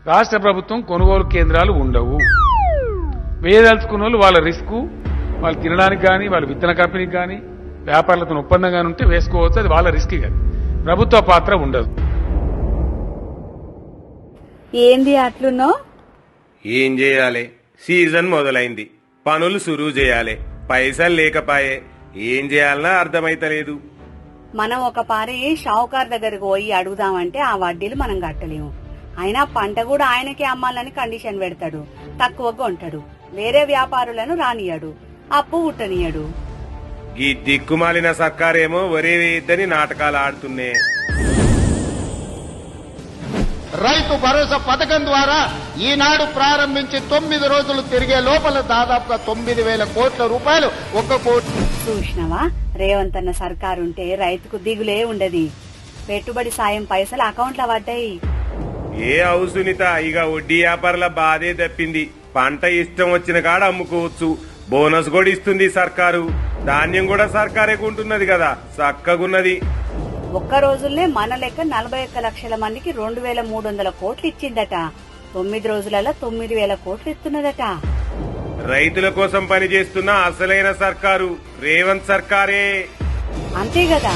రాష్ట్ర ప్రభుత్వం కొనుగోలు కేంద్రాలు ఉండవు. వేయదలుచుకున్న వాళ్ళు వాళ్ళ రిస్క్, వాళ్ళు తినడానికి కానీ, వాళ్ళ విత్తన కంపెనీకి కానీ, వ్యాపారులతో ఒప్పందం కానీ ఉంటే వేసుకోవచ్చు. అది వాళ్ళ రిస్క్ కాదు, ప్రభుత్వ పాత్ర ఉండదు. ఏంది అట్లున్నో? ఏం చేయాలి, సీజన్ మొదలైంది, పనులు సురువు చేయాలి, పైసలు లేకపాయే, ఏం చేయాలన్నా అర్థమైతలేదు. మనం ఒక పారి షావుకార్ దగ్గరకు పోయి అడుగుదామంటే ఆ వడ్డీలు మనం కట్టలేము. అయినా పంట కూడా ఆయనకే అమ్మాలని కండిషన్ పెడతాడు, తక్కువగా కొంటాడు, వేరే వ్యాపారులను రానియడు, అప్పు ఉట్టనియడు. ఈ దిక్కుమాలిన సర్కారేమో ఒరే వేద్దని నాటకాలు ఆడుతున్నే. రైతు భరోసా పథకం ద్వారా ఈనాడు ప్రారంభించి 9 రోజులు తిరిగే లోపల దాదాపుగా 9,000 కోట్ల రూపాయలు, 1 కోటి. చూసినవా, రేవంత్ అన్న సర్కారుంటే రైతుకు దిగులే ఉండది. పెట్టుబడి సాయం పైసలు అకౌంట్లో పడ్డాయి. ఏ అవుసునిత, ఇక వడ్డీ వ్యాపారుల బాధే తప్పింది. పంట ఇష్టం వచ్చిన కాడ అమ్ముకోవచ్చు, బోనస్ కూడా ఇస్తుంది సర్కారు, ధాన్యం కూడా సర్కారే కొంటున్నది కదా, చక్కగున్నది. ఒక్క రోజుల్నే మన లెక్క 41 లక్షల మందికి 2,300 కోట్లు ఇచ్చిందట. 9 రోజులలో 9,000 కోట్లు ఇస్తున్నదట. రైతుల కోసం పనిచేస్తున్న అసలైన సర్కారు రేవంత్ సర్కారే. అంతే కదా.